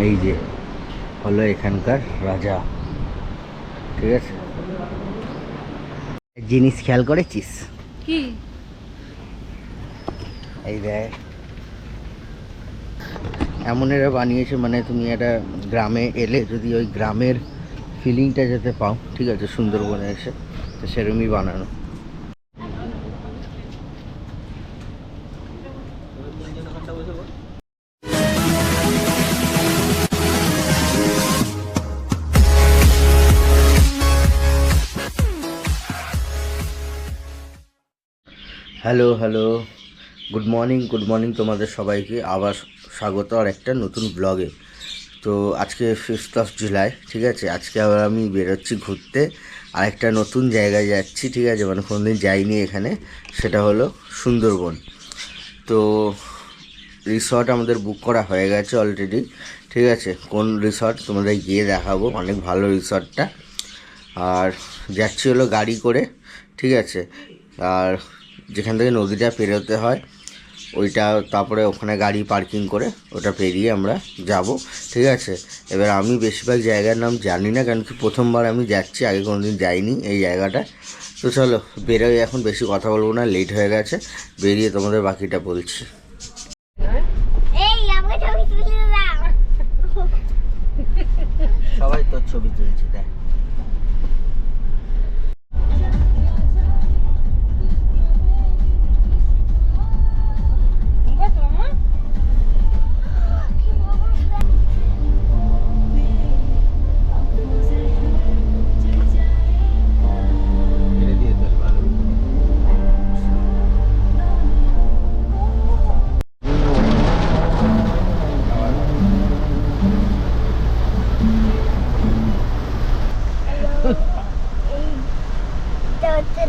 এই যে হলো এখানকার রাজা, ঠিক আছে। জিনিস খেয়াল করেছিস কি? এই দেখ, এমন এরা বানিয়েছে, মানে তুমি একটা গ্রামে এলে যদি ওই গ্রামের ফিলিংটা যাতে পাও, ঠিক আছে, সুন্দরবনে এসে, তো সেরকমই বানানো। হ্যালো হ্যালো, গুড মর্নিং তোমাদের সবাইকে আবার স্বাগত আর একটা নতুন ব্লগে। তো আজকে 5th of July, ঠিক আছে। আজকে আবার আমি বেরোচ্ছি ঘুরতে, আর একটা নতুন জায়গায় যাচ্ছি, ঠিক আছে, মানে কোনোদিন যাইনি এখানে, সেটা হলো সুন্দরবন। তো রিসর্ট আমাদের বুক করা হয়ে গেছে অলরেডি, ঠিক আছে। কোন রিসর্ট তোমাদের গিয়ে দেখাবো, অনেক ভালো রিসর্টটা। আর যাচ্ছি হলো গাড়ি করে, ঠিক আছে। আর যেখান থেকে নদীটা পেরোতে হয় ওইটা, তারপরে ওখানে গাড়ি পার্কিং করে ওটা পেরিয়ে আমরা যাব, ঠিক আছে। এবার আমি বেশিরভাগ জায়গার নাম জানি না, কারণ কি প্রথমবার আমি যাচ্ছি, আগে কোনো দিন যাইনি এই জায়গাটা। তো চলো বেরোই, এখন বেশি কথা বলবো না, লেট হয়ে গেছে, বেরিয়ে তোমাদের বাকিটা বলছি। সবাই তোর ছবি তুলছি, দেখ।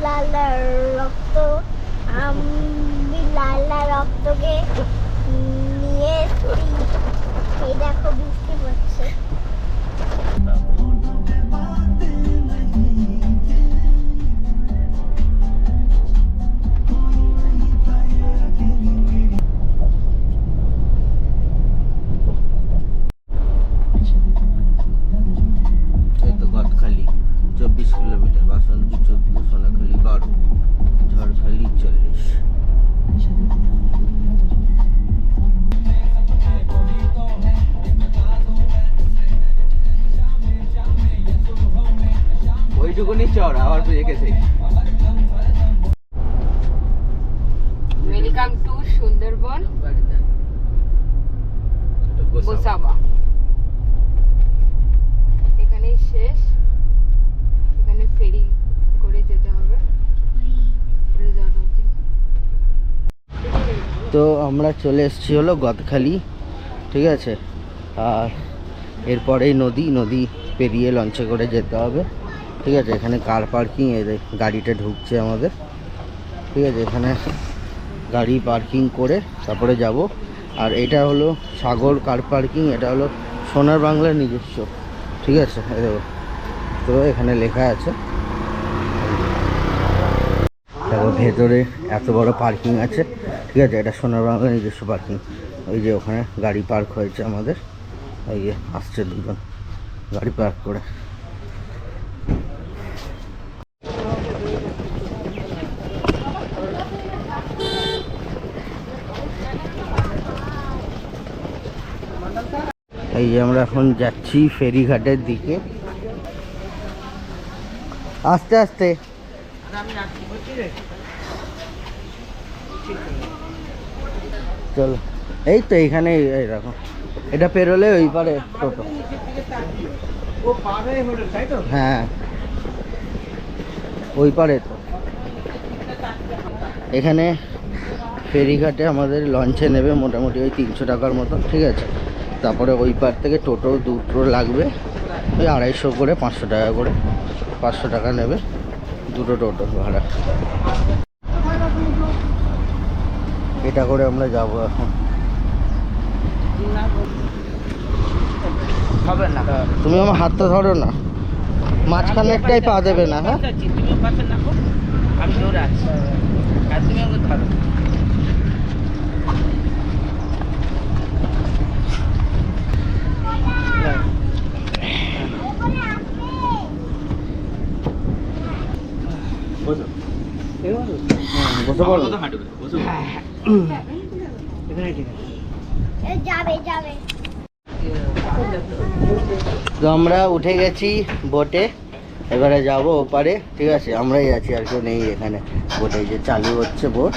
লাল রক্ত, আমি লাল রক্তকে নিয়ে এসেছি। এই দেখো বৃষ্টি পড়ছে। এই তো গদখালি 24 কিলোমিটার, বাসন্তী 14, সোনাখালি 12, ঝড়খালি 40। ওইটুকুনি চড়, আবার গেছে। Welcome to Sundarban Gosaba. এখানেই শেষ, এখানে ফেরি করে যেতে হবে রিসর্ট অবধি। তো আমরা চলে এসেছি হলো গদখালি, ঠিক আছে। আর এরপরেই নদী পেরিয়ে লঞ্চে করে যেতে হবে, ঠিক আছে। এখানে কার পার্কিং, গাড়িটা ঢুকছে আমাদের, ঠিক আছে। এখানে গাড়ি পার্কিং করে তারপরে যাব। আর এটা হলো সাগর কার পার্কিং, এটা হলো সোনার বাংলার নিজস্ব, ঠিক আছে। তো এখানে লেখা আছে, দেখো ভেতরে এত বড় পার্কিং আছে, ঠিক আছে। এটা সোনার বাংলার নিজস্ব পার্কিং। ওই যে ওখানে গাড়ি পার্ক হয়েছে আমাদের, ওই যে আসছে দুজন গাড়ি পার্ক করে। এই যে আমরা এখন যাচ্ছি ফেরিঘাটের দিকে, আস্তে আস্তে। চলো, এই তো এইখানে, এই দেখো, এটা পেরোলে ওই পারে টোটো। হ্যাঁ ওই পারে তো। এখানে ফেরিঘাটে আমাদের লঞ্চে নেবে মোটামুটি ওই 300 টাকার মতো, ঠিক আছে। তারপরে ওই পার থেকে টোটো দুটো লাগবে, ওই 250 করে, 500 টাকা করে, 500 টাকা নেবে দুটো টোটো ভাড়া। এটা করে আমরা যাব এখন। হবে না, তুমি আমার হাতটা ধরো না, মাঝখানে একটাই পা দেবে না। হ্যাঁ আমি দৌড়ে আছি আর তুমি আমাকে ধরো। বসে পড়ো। এ যাবে যাবে তো আমরা উঠে গেছি বোটে, এবারে যাব ওপারে। ঠিক আছে, আমরাই আছি, আর কেউ নেই এখানে। বোটে যে চালু হচ্ছে বোট।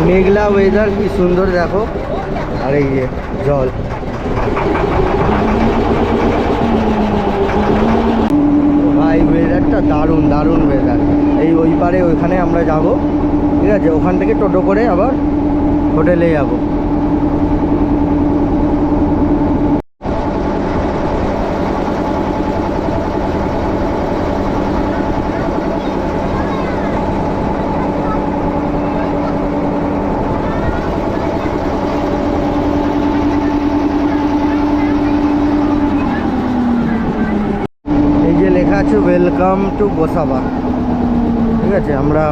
মেঘলা ওয়েদার, কি সুন্দর দেখো। আর এই যে জল। ভাই ওয়েদারটা দারুণ দারুণ ওয়েদার। এই ওই পারে ওইখানে আমরা যাব। ঠিক আছে, ওখান থেকে টোটো করে আবার হোটেলে যাব। এই যে লেখা আছে ওয়েলকাম টু গোসাবা। ঠিক আছে, আমরা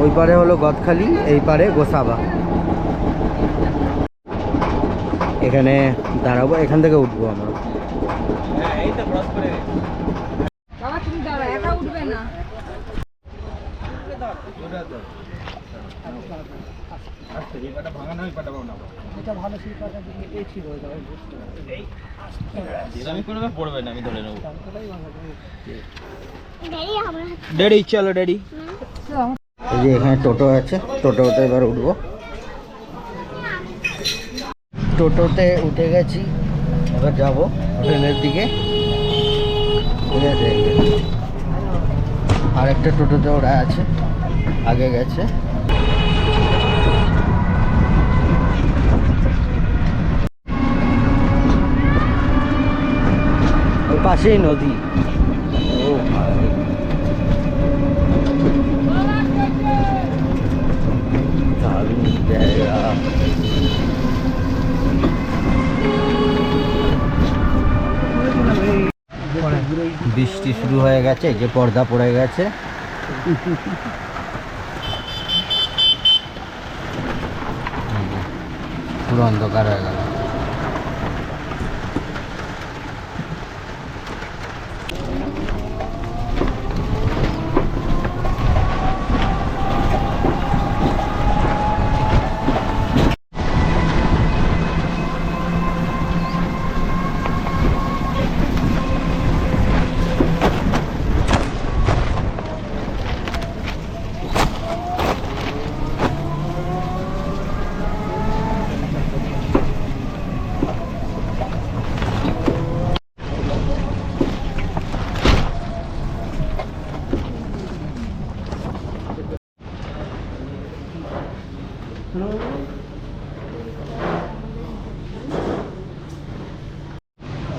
ওই পারে হলো গদখালি, এই পারে গোসাবা। এখানে দাঁড়াবো, এখান থেকে উঠবো আমরা। বাবা তুমি দাঁড়া, একা উঠবে না। ড্যাডি আমরা ড্যাডি চলো ড্যাডি। এই যে এখানে টোটো আছে, টোটোতে এবার উঠবো। টোটোতে উঠে গেছি, এবার যাবো হোটেলের দিকে। ঠিক আছে, আর একটা টোটোতে ওরা আছে, আগে গেছে। ওই পাশেই নদী। ও ভাই, দারুণ জায়গা। বৃষ্টি শুরু হয়ে গেছে, যে পর্দা পড়ে গেছে। পুরো অন্ধকার হয়ে গেল।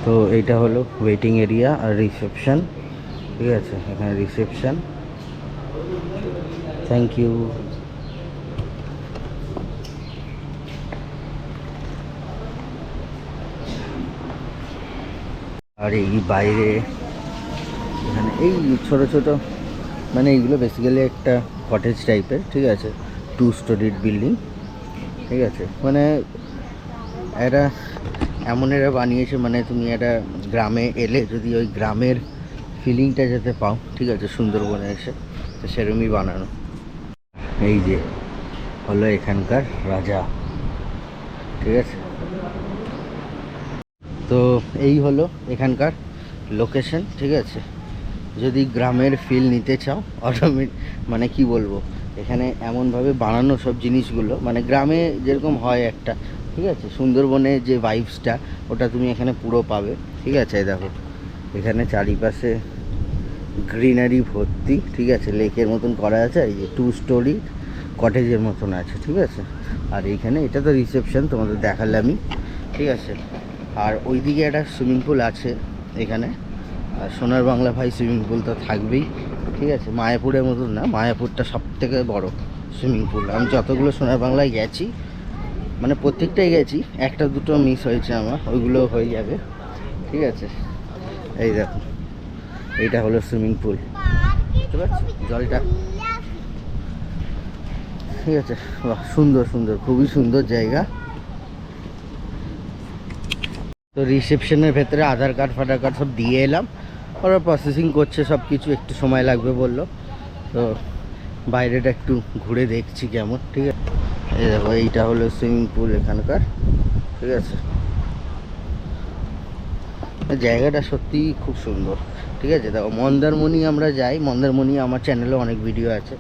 তো এইটা হলো ওয়েটিং এরিয়া আর রিসেপশন। ঠিক আছে, এখানে রিসেপশন। Thank you. আর এই বাইরে এখানে এই ছোট ছোট, মানে এইগুলো বেসিক্যালি একটা কটেজ টাইপের। ঠিক আছে, 2 স্টোরিড বিল্ডিং। ঠিক আছে, মানে এটা এমন এরা বানিয়েছে, মানে তুমি একটা গ্রামে এলে যদি ওই গ্রামের ফিলিংটা যাতে পাও। ঠিক আছে, সুন্দরবনে এসে তো সেরকমই বানানো। এই যে হলো এখানকার রাজা। ঠিক আছে, তো এই হলো এখানকার লোকেশন। ঠিক আছে, যদি গ্রামের ফিল নিতে চাও মানে কি বলবো, এখানে এমনভাবে বানানো সব জিনিসগুলো, মানে গ্রামে যেরকম হয় একটা। ঠিক আছে, সুন্দরবনে যে ভাইবসটা, ওটা তুমি এখানে পুরো পাবে। ঠিক আছে, এই দেখো এখানে চারিপাশে গ্রিনারি ভর্তি। ঠিক আছে, লেকের মতন করা আছে। এই যে 2 স্টোরি কটেজের মতন আছে। ঠিক আছে, আর এইখানে এটা তো রিসেপশন তোমাদের দেখালামই। ঠিক আছে, আর ওইদিকে একটা সুইমিং পুল আছে এখানে। আর সোনার বাংলা ভাই সুইমিং পুল তো থাকবেই। ঠিক আছে, মায়াপুরের মতন না, মায়াপুরটা সব থেকে বড় সুইমিং পুল। আমি যতগুলো সোনার বাংলায় গেছি, মানে প্রত্যেকটাই গেছি, একটা দুটো মিস হয়েছে আমার, ওইগুলো হয়ে যাবে। ঠিক আছে, এই দেখো এইটা হলো সুইমিং পুল। বুঝতে পারছো জলটা? ঠিক আছে, বাহ, সুন্দর সুন্দর, খুবই সুন্দর জায়গা। তো রিসেপশনের ভেতরে আধার কার্ড ফাধার কার্ড সব দিয়ে এলাম, ওরা প্রসেসিং করছে সব কিছু, একটু সময় লাগবে বললো। তো বাইরেটা একটু ঘুরে দেখছি কেমন, ঠিক আছে। এই দেখো এইটা হলো সুইমিং পুল এখানকার, ঠিক আছে। জায়গাটা সত্যিই খুব সুন্দর, ঠিক আছে। দেখো মন্দারমণি আমরা যাই, মন্দারমণি আমার চ্যানেলে অনেক ভিডিও আছে।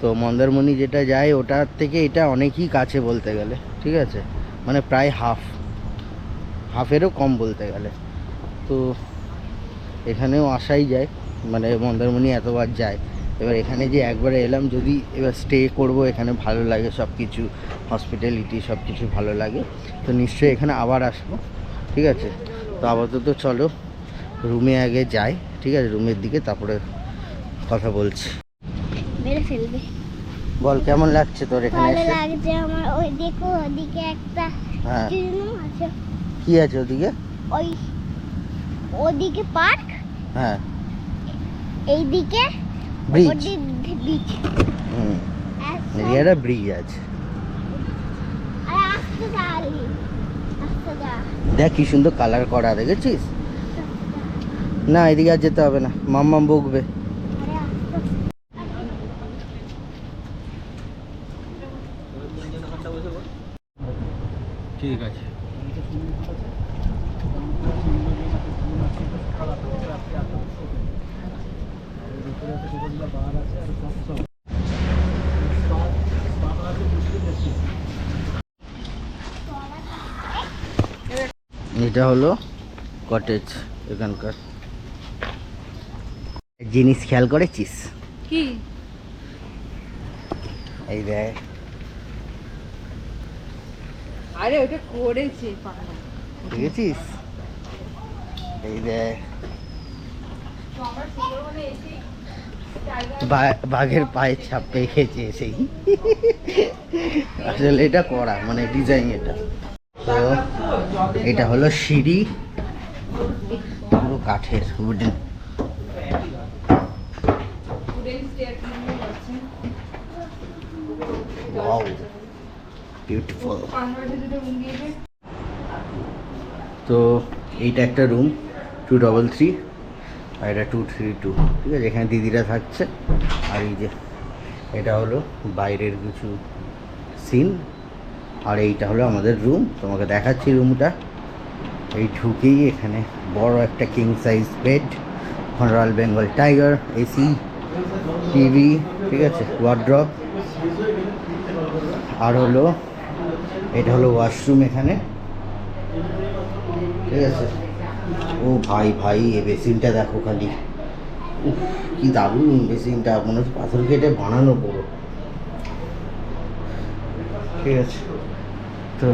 তো মন্দারমণি যেটা যায় ওটার থেকে এটা অনেকই কাছে বলতে গেলে, ঠিক আছে, মানে প্রায় হাফেরও কম বলতে গেলে। তো এখানেও আসাই যায়, মানে মন্দারমণি এতবার যায়। এবার এখানে যে একবারে এলাম, যদি এবার স্টে করব, এখানে ভালো লাগে সব কিছু, হসপিটালিটি সব কিছু ভালো লাগে, তো নিশ্চয়ই এখানে আবার আসবো, ঠিক আছে। তো আপাতত চলো রুমে আগে যাই, ঠিক আছে, রুমের দিকে তারপরে কথা বলছি। মেরে ফেলবে। বল কেমন লাগছে তোর এখানে ভালো এসে? লাগছে আমার। ওই দেখো ওদিকে একটা হ্যাঁ, কি যেন আছে, কি আছে ওদিকে? ওদিকে পার্ক, হ্যাঁ, এইদিকে ব্রিজ। বিচ। হুম, এরিয়াটা ব্রিজ আছে। আরে আস্তে যা, আস্তে যা। দেখ কি সুন্দর কালার করা, দেখেছিস? না এদিকে আর যেতে হবে না, মাম্মাম বকবে। আরে আস্তে। ঠিক আছে। এটা হলো কটেজ এখানকার। জিনিস খেয়াল করেছিস? কি? এই দেখ, আরে ওটা করেছে পাগল। দেখেছিস? এই দেখ, তো আমরা সুন্দরবনে এসে বাঘের পায়ে ছাপ পেয়েছে সেই। আসলে এটা করা মানে ডিজাইন এটা। তো এটা হলো সিঁড়ি, পুরো কাঠের, উডেন। উডেন স্টেয়ার কিনে আছে। Wow, beautiful. আমরা দুটো রুম দিয়েছে। তো এইটা একটা রুম 233, আর এটা 232, ঠিক আছে। এখানে দিদিরা থাকছে। আর এই যে এটা হলো বাইরের কিছু সিন, আর এইটা হলো আমাদের রুম। তোমাকে দেখাচ্ছি রুমটা। এই ঢুকেই এখানে বড় একটা king size bed, royal Bengal tiger, AC, TV, ঠিক আছে, ওয়ার্ড্রপ। আর হলো এটা হলো ওয়াশরুম এখানে, ঠিক আছে। ও ভাই এই বেসিনটা দেখো খালি, উফ কি দারুণ বেসিনটা, মনে হচ্ছে পাথর কেটে বানানো পুরো, ঠিক আছে। তো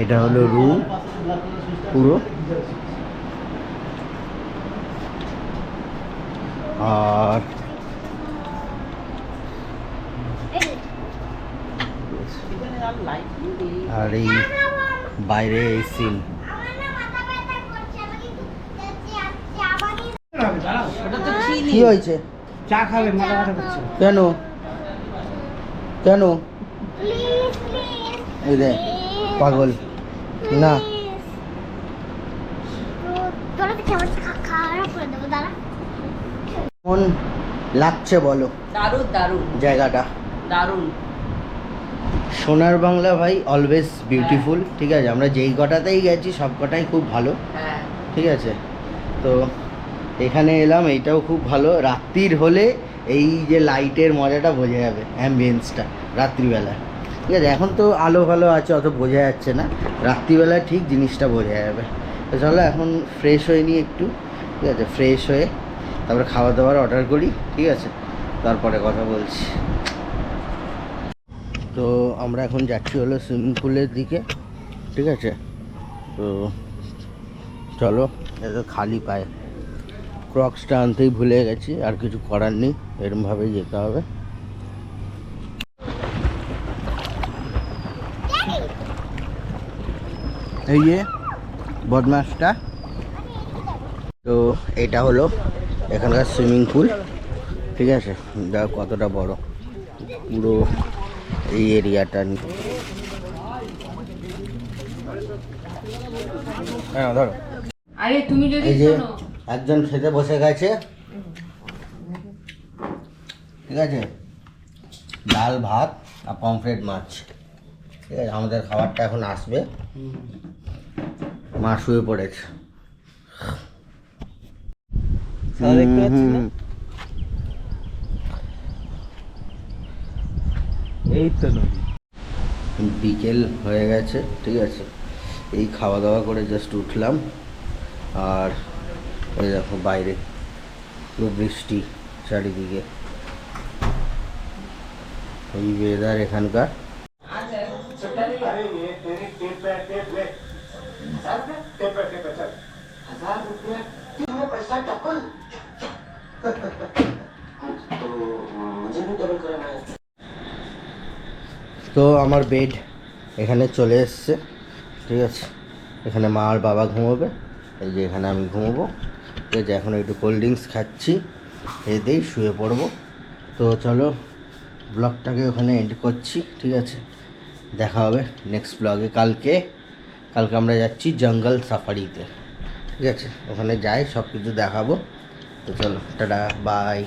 এটা হলো রুম পুরো। আর আর এই বাইরে এই সিন। ওটা তো চিনি। কি হয়েছে? চা খাবে, মাথা ব্যথা করছে। কেন কেন? প্লিজ প্লিজ এই দেখ পাগল না। তোরা তো কেমন খারাপ করে দেবো, দাঁড়া। কেমন লাগছে বলো দারুণ দারুণ জায়গাটা? দারুণ। সোনার বাংলা ভাই অলওয়েজ বিউটিফুল, ঠিক আছে। আমরা যেই কটাতেই গেছি সব কটাই খুব ভালো, হ্যাঁ, ঠিক আছে। তো এখানে এলাম, এইটাও খুব ভালো। রাত্রির হলে এই যে লাইটের মজাটা বোঝা যাবে, অ্যাম্বিয়েন্সটা রাত্রিবেলা, ঠিক আছে। এখন তো আলো ভালো আছে, অত বোঝা যাচ্ছে না, রাত্রিবেলা ঠিক জিনিসটা বোঝা যাবে। তো চলো এখন ফ্রেশ হয়ে নিই একটু, ঠিক আছে। ফ্রেশ হয়ে তারপরে খাওয়া দাওয়ার অর্ডার করি, ঠিক আছে, তারপরে কথা বলছি। তো আমরা এখন যাচ্ছি হলো সুইমিং পুলের দিকে, ঠিক আছে। তো চলো, এত খালি পায়ে ক্রক্সটা আনতেই ভুলে গেছি, আর কিছু করার নেই, এরমভাবেই যেতে হবে। এই যে বদমাসটা। তো এটা হলো এখানকার সুইমিং পুল, ঠিক আছে। দেখো কতটা বড়, পুরো এই এরিয়াটা নিয়ে। হ্যাঁ ধরো। আরে তুমি যদি এই যে শোনো একজন খেতে বসে গেছে, ঠিক আছে, ডাল ভাত আর পমফ্রেট মাছ, ঠিক আছে। আমাদের খাবারটা এখন আসবে। মা শুয়ে পড়েছে। দেখতে পাচ্ছি না? এই তো নদী। বিকেল হয়ে গেছে, ঠিক আছে। এই খাওয়া দাওয়া করে জাস্ট উঠলাম, আর এই দেখো বাইরে পুরো বৃষ্টি চারিদিকে। এই ওয়েদার এখানকার। তো আমার বেড এখানে চলে এসছে, ঠিক আছে। এখানে মা আর বাবা ঘুমোবে, এই যে এখানে আমি ঘুমোবো, ঠিক আছে। এখন একটু কোল্ড ড্রিঙ্কস খাচ্ছি, এতেই শুয়ে পড়বো। তো চলো ব্লগটাকে ওখানে এন্ড করছি, ঠিক আছে। দেখা হবে নেক্সট ব্লগে। কালকে আমরা যাচ্ছি জঙ্গল সাফারিতে, ঠিক আছে। ওখানে যাই সব কিছু দেখাবো। তো চলো টাটা, বাই।